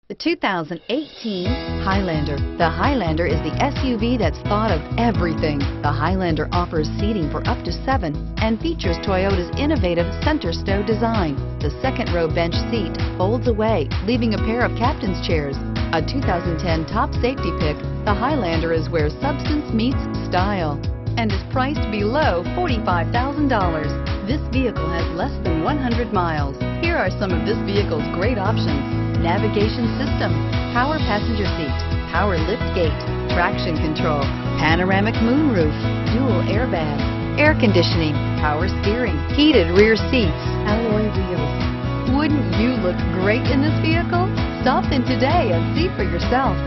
The 2018 Highlander. The Highlander is the SUV that's thought of everything. The Highlander offers seating for up to 7 and features Toyota's innovative center stow design. The second row bench seat folds away, leaving a pair of captain's chairs. A 2010 top safety pick, the Highlander is where substance meets style and is priced below $45,000. This vehicle has less than 100 miles. Here are some of this vehicle's great options: navigation system, power passenger seat, power lift gate, traction control, panoramic moonroof, dual airbags, air conditioning, power steering, heated rear seats, alloy wheels. Wouldn't you look great in this vehicle? Stop in today and see for yourself.